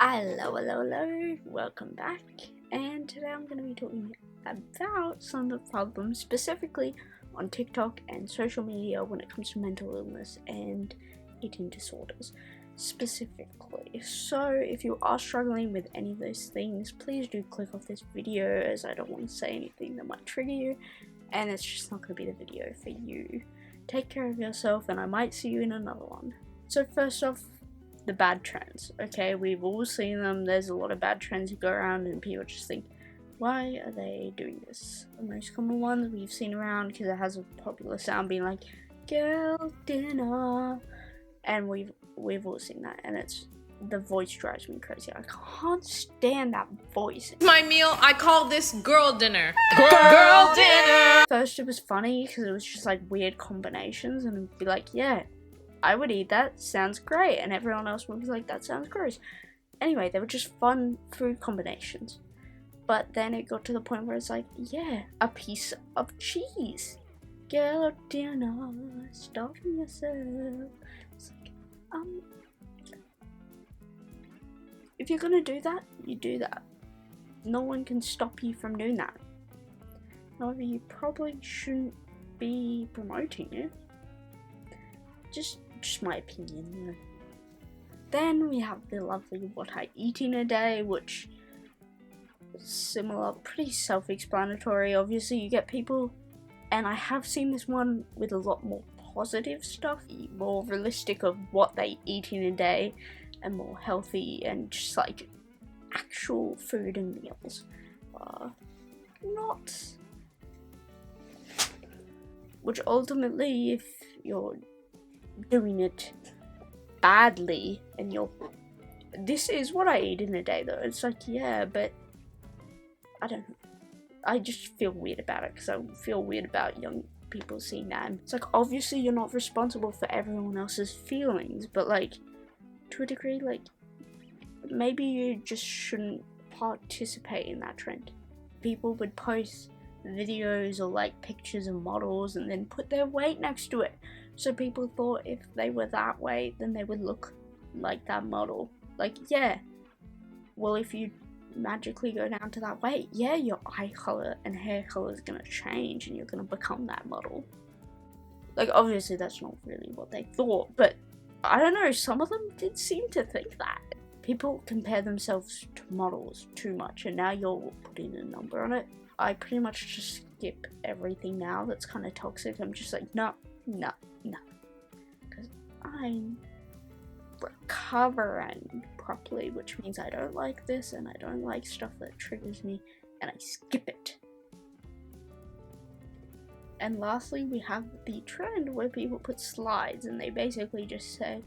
Hello, welcome back, and today I'm going to be talking about some of the problems specifically on TikTok and social media when it comes to mental illness and eating disorders specifically. So if you are struggling with any of those things, please do click off this video, as I don't want to say anything that might trigger you, and it's just not going to be the video for you. Take care of yourself, and I might see you in another one. So first off, the bad trends. Okay, we've all seen them. There's a lot of bad trends that go around and people just think, why are they doing this? The most common ones we've seen around, because it has a popular sound, being like, girl dinner, and we've all seen that, and it's, the voice drives me crazy. I can't stand that voice. My meal, I call this girl dinner. Girl dinner! First it was funny because it was just like weird combinations, and it'd be like, yeah, I would eat that, sounds great, and everyone else would be like, that sounds gross. Anyway, they were just fun food combinations. But then it got to the point where it's like, yeah, a piece of cheese. Girl dinner, starving yourself. It's like, if you're gonna do that, you do that. No one can stop you from doing that. However, you probably shouldn't be promoting it. Just my opinion, you know. Then we have the lovely what I eat in a day, which is similar, pretty self-explanatory. Obviously, you get people, and I have seen this one with a lot more positive stuff, more realistic of what they eat in a day, and more healthy, and just like actual food and meals. Not, which ultimately, if you're doing it badly and this is what I eat in a day though, it's like, yeah, but I don't know, I just feel weird about it, because I feel weird about young people seeing that, and it's like, obviously you're not responsible for everyone else's feelings, but like, to a degree, like, maybe you just shouldn't participate in that trend. People would post videos or like pictures of models and then put their weight next to it, so people thought if they were that way, then they would look like that model. Like, yeah, well, if you magically go down to that weight, yeah, your eye color and hair color is gonna change and you're gonna become that model. Like, obviously that's not really what they thought, but I don't know, some of them did seem to think that. People compare themselves to models too much, and now you're putting a number on it. I pretty much just skip everything now that's kind of toxic. I'm just like, no. Because I'm recovering properly, which means I don't like this, and I don't like stuff that triggers me, and I skip it. And lastly, we have the trend where people put slides, and they basically just say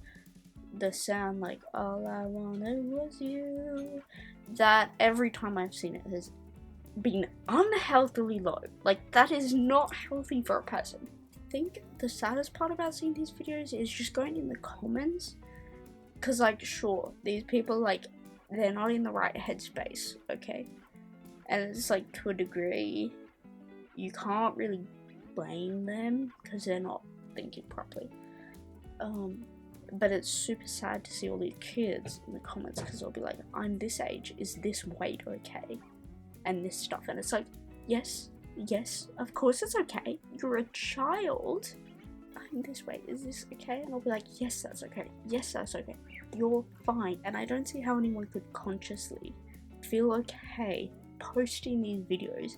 the sound like, all I wanted was you. That, every time I've seen it, has been unhealthily low. Like, that is not healthy for a person. I think the saddest part about seeing these videos is just going in the comments, because, like, sure, these people, like, they're not in the right headspace, okay? And it's like, to a degree, you can't really blame them because they're not thinking properly. But it's super sad to see all these kids in the comments, because they'll be like, I'm this age, is this weight okay? And this stuff, and it's like, yes, of course it's okay. You're a child. I'm this way, is this okay? And I'll be like, yes, that's okay. Yes, that's okay. You're fine. And I don't see how anyone could consciously feel okay posting these videos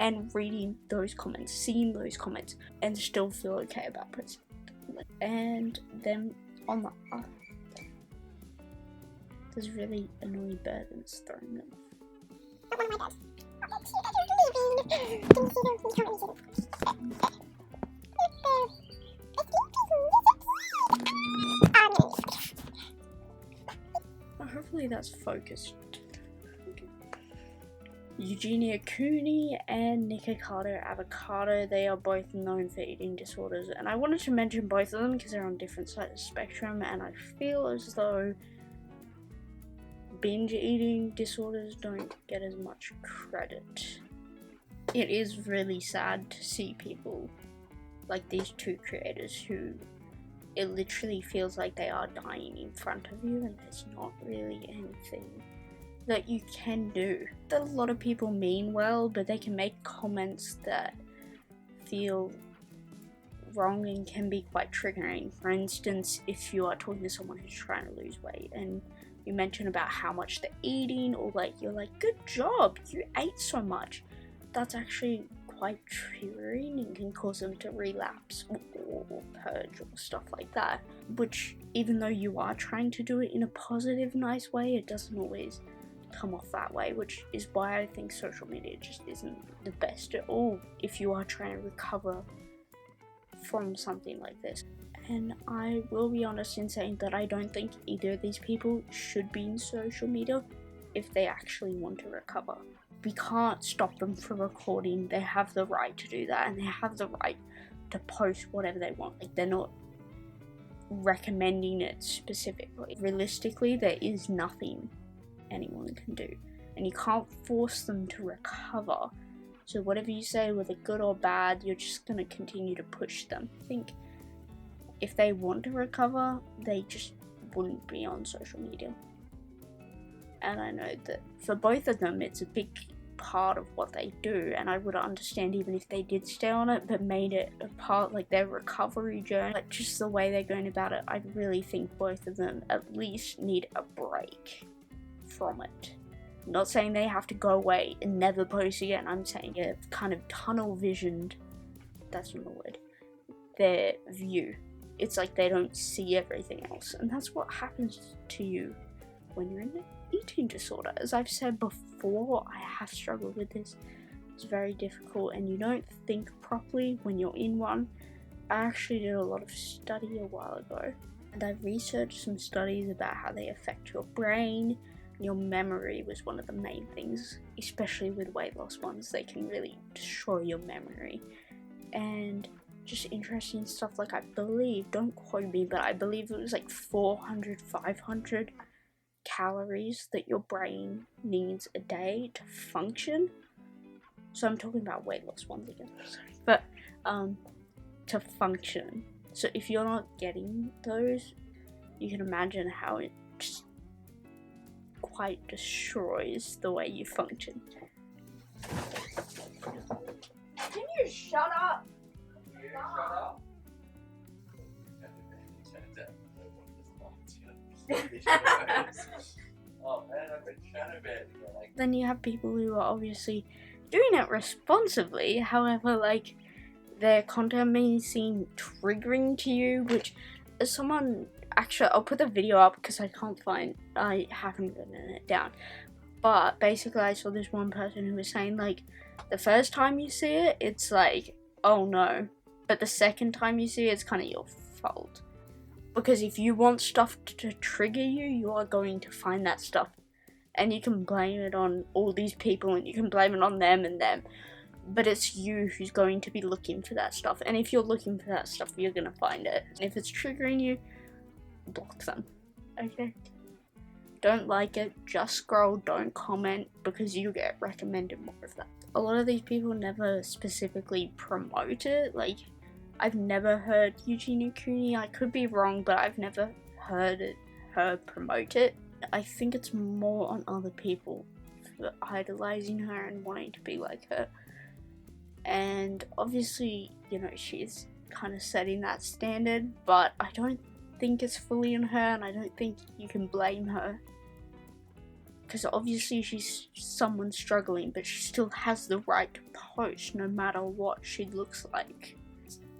and reading those comments, seeing those comments, and still feel okay about posting. And then on the other, there's really annoying bird that's throwing them. One of my birds. Hopefully that's focused. Eugenia Cooney and Nikocado Avocado, they are both known for eating disorders, and I wanted to mention both of them because they're on different sides of the spectrum, and I feel as though binge eating disorders don't get as much credit. It is really sad to see people like these two creators who it literally feels like they are dying in front of you, and there's not really anything that you can do. That a lot of people mean well, but they can make comments that feel wrong and can be quite triggering. For instance, if you are talking to someone who's trying to lose weight and you mention about how much they're eating, or like you're like, good job, you ate so much, that's actually quite triggering and can cause them to relapse or purge or stuff like that. Which, even though you are trying to do it in a positive, nice way, it doesn't always come off that way, which is why I think social media just isn't the best at all if you are trying to recover from something like this. And I will be honest in saying that I don't think either of these people should be in social media if they actually want to recover. We can't stop them from recording. They have the right to do that, and they have the right to post whatever they want. Like, they're not recommending it specifically. Realistically, there is nothing anyone can do, and you can't force them to recover. So whatever you say, whether good or bad, you're just going to continue to push them. I think if they want to recover, they just wouldn't be on social media. And I know that for both of them, it's a big part of what they do, and I would understand even if they did stay on it, but made it a part, like their recovery journey, like just the way they're going about it. I really think both of them at least need a break from it. I'm not saying they have to go away and never post again. I'm saying it's kind of tunnel visioned, that's not a word, their view. It's like they don't see everything else, and that's what happens to you when you're in an eating disorder. As I've said before, I have struggled with this. It's very difficult, and you don't think properly when you're in one. I actually did a lot of study a while ago, and I researched some studies about how they affect your brain. Your memory was one of the main things, especially with weight loss ones. They can really destroy your memory. And just interesting stuff, like I believe, don't quote me, but I believe it was like 400, 500 calories that your brain needs a day to function. So I'm talking about weight loss ones again, sorry. But to function. So if you're not getting those, you can imagine how it just quite destroys the way you function. Can you shut up? Then you have people who are obviously doing it responsibly, however, like, their content may seem triggering to you, which, as someone, actually, I'll put the video up because I haven't written it down, but basically I saw this one person who was saying, like, the first time you see it, it's like, oh no, but the second time you see it, it's kind of your fault. Because if you want stuff to trigger you, you are going to find that stuff. And you can blame it on all these people, and you can blame it on them and them. But it's you who's going to be looking for that stuff. And if you're looking for that stuff, you're going to find it. If it's triggering you, block them. Okay? Don't like it, just scroll, don't comment, because you get recommended more of that. A lot of these people never specifically promote it. Like, I've never heard Eugenia Cooney, I could be wrong, but I've never heard her promote it. I think it's more on other people for idolizing her and wanting to be like her. And obviously, you know, she's kind of setting that standard, but I don't think it's fully on her, and I don't think you can blame her. Because obviously she's someone struggling, but she still has the right to post no matter what she looks like.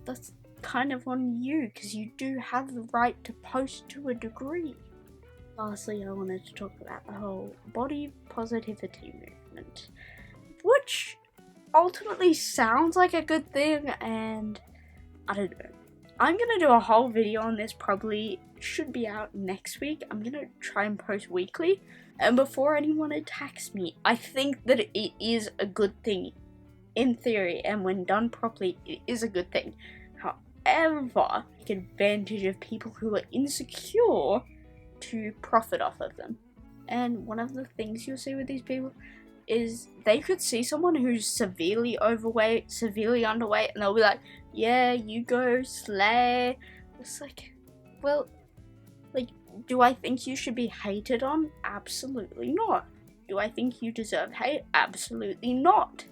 That's kind of on you, because you do have the right to post to a degree. Lastly, I wanted to talk about the whole body positivity movement, which ultimately sounds like a good thing, and I don't know. I'm gonna do a whole video on this, probably should be out next week. I'm gonna try and post weekly, and before anyone attacks me, I think that it is a good thing in theory, and when done properly, it is a good thing. However, take advantage of people who are insecure to profit off of them. And one of the things you'll see with these people is they could see someone who's severely overweight, severely underweight, and they'll be like, yeah, you go, slay. It's like, Well, like, do I think you should be hated on? Absolutely not. Do I think you deserve hate? Absolutely not.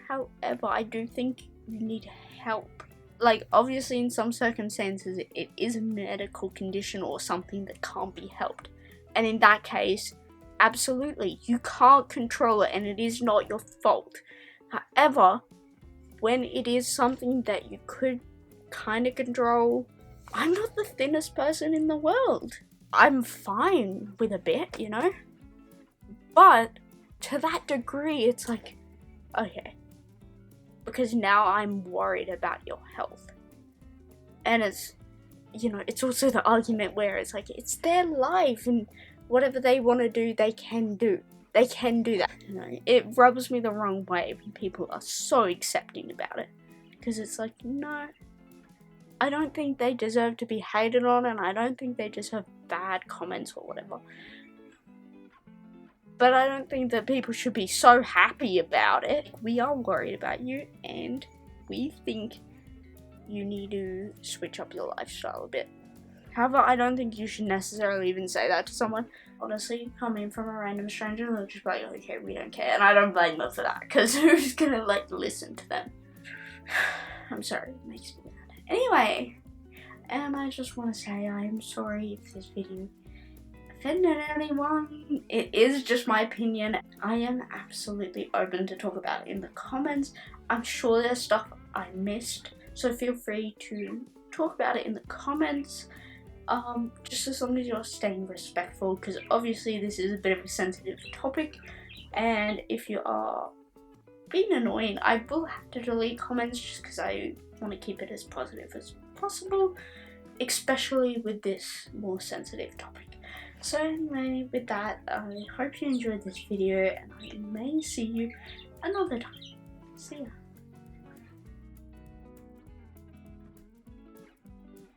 However, I do think you need help. Like, obviously in some circumstances it is a medical condition or something that can't be helped. And in that case, absolutely, you can't control it and it is not your fault. However, when it is something that you could kind of control, I'm not the thinnest person in the world. I'm fine with a bit, you know? But to that degree, it's like, okay. Because now I'm worried about your health. And it's, you know, it's also the argument where it's like, it's their life and whatever they want to do, they can do. They can do that. You know, it rubs me the wrong way when people are so accepting about it. Because it's like, no, I don't think they deserve to be hated on, and I don't think they deserve bad comments or whatever. But I don't think that people should be so happy about it. We are worried about you, and we think you need to switch up your lifestyle a bit. However, I don't think you should necessarily even say that to someone. Honestly, coming from a random stranger, they'll just be like, okay, we don't care. And I don't blame them for that, because who's gonna, like, listen to them? I'm sorry, it makes me mad. Anyway, and I just want to say I'm sorry if this video offended anyone. It is just my opinion. I am absolutely open to talk about it in the comments. I'm sure there's stuff I missed, so feel free to talk about it in the comments. Just as long as you're staying respectful, because obviously this is a bit of a sensitive topic, and if you are being annoying, I will have to delete comments just because I want to keep it as positive as possible, especially with this more sensitive topic. So anyway, with that, I hope you enjoyed this video, and I may see you another time. See ya.